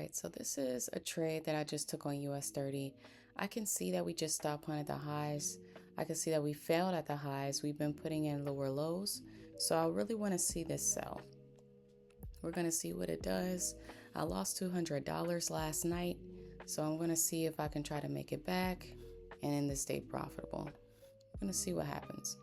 right, so this is a trade that I just took on US 30. I can see that we just stopped point at the highs. I can see that we failed at the highs. We've been putting in lower lows. So I really want to see this sell. We're going to see what it does. I lost $200 last night. So I'm going to see if I can try to make it back and end this day profitable. I'm going to see what happens.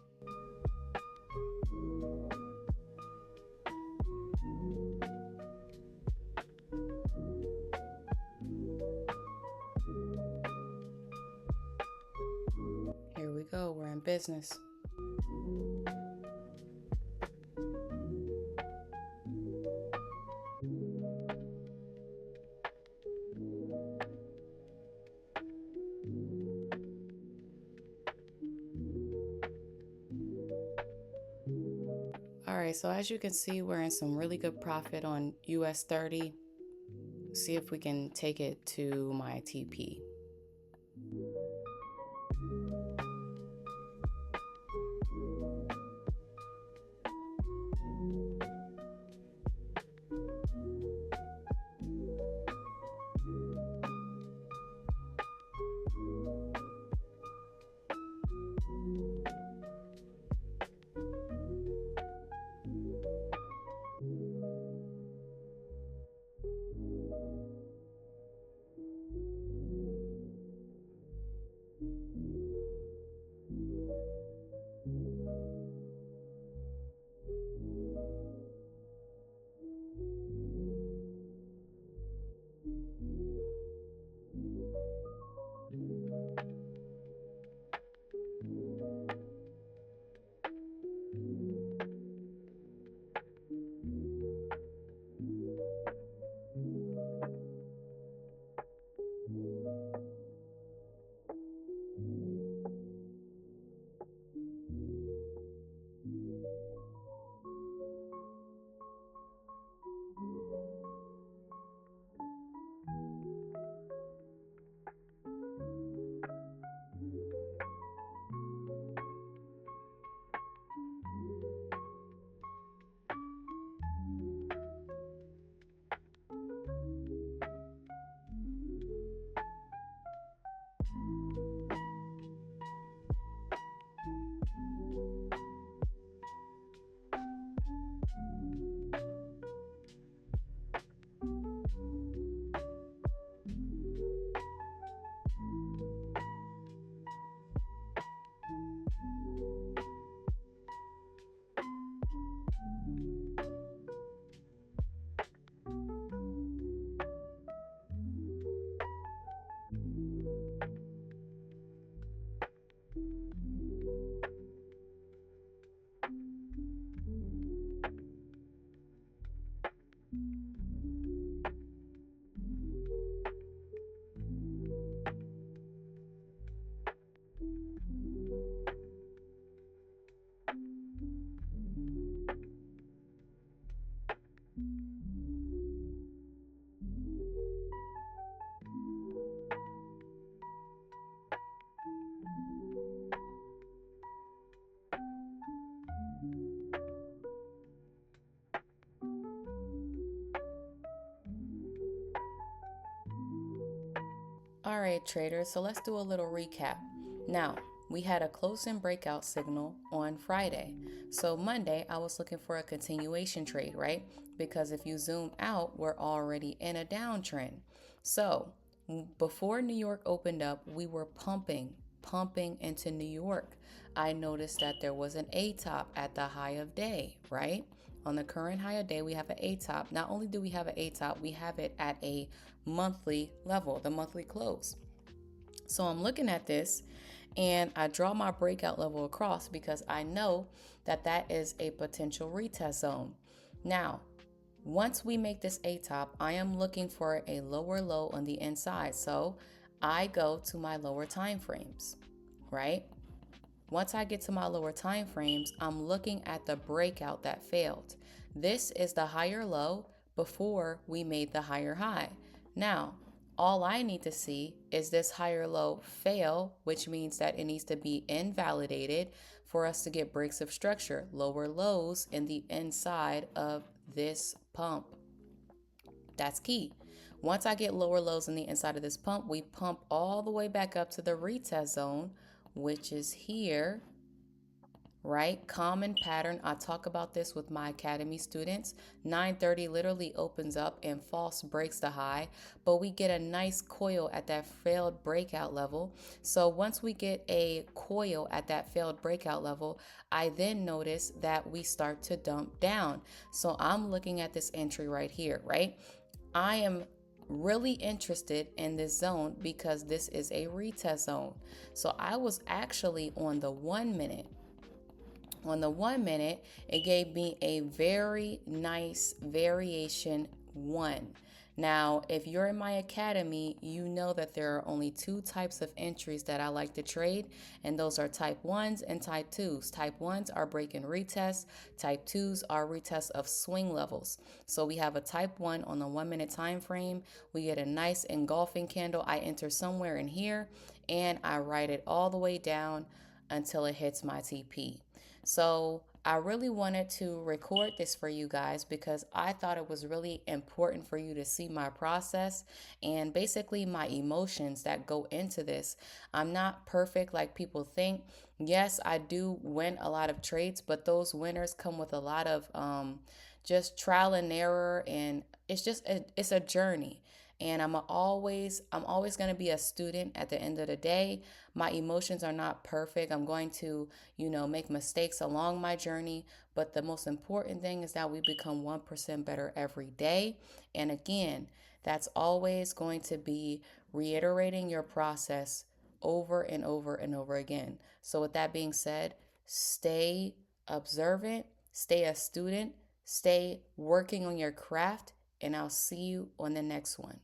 Here we go. We're in business. All right, so as you can see, we're in some really good profit on US 30. See if we can take it to my TP. All right, traders, so let's do a little recap. Now, we had a close-in breakout signal on Friday. So Monday, I was looking for a continuation trade, right? Because if you zoom out, we're already in a downtrend. So before New York opened up, we were pumping into New York. I noticed that there was an A-top at the high of day, right? On the current high of day, we have an A-top. Not only do we have an A-top, we have it at a monthly level, the monthly close. So I'm looking at this and I draw my breakout level across because I know that that is a potential retest zone. Now, once we make this A-top, I am looking for a lower low on the inside. So I go to my lower time frames, right? Once I get to my lower time frames, I'm looking at the breakout that failed. This is the higher low before we made the higher high. Now, all I need to see is this higher low fail, which means that it needs to be invalidated for us to get breaks of structure, lower lows in the inside of this pump. That's key. Once I get lower lows in the inside of this pump, we pump all the way back up to the retest zone, which is here, right? Common pattern. I talk about this with my academy students. 930 literally opens up and false breaks the high, but we get a nice coil at that failed breakout level. So once we get a coil at that failed breakout level, I then notice that we start to dump down. So I'm looking at this entry right here, right? I am really interested in this zone because this is a retest zone. So I was actually on the 1 minute. On the 1 minute, it gave me a very nice variation one. Now, if you're in my academy, you know that there are only two types of entries that I like to trade, and those are type 1s and type 2s. Type 1s are break and retest, type 2s are retest of swing levels. So we have a type 1 on the 1 minute time frame. We get a nice engulfing candle. I enter somewhere in here and I ride it all the way down until it hits my TP. So I really wanted to record this for you guys because I thought it was really important for you to see my process and basically my emotions that go into this. I'm not perfect like people think. Yes, I do win a lot of trades, but those winners come with a lot of just trial and error, and it's a journey. And I'm always going to be a student at the end of the day. My emotions are not perfect. I'm going to, make mistakes along my journey, but the most important thing is that we become 1% better every day. And again, that's always going to be reiterating your process over and over and over again. So with that being said, stay observant, stay a student, stay working on your craft, and I'll see you on the next one.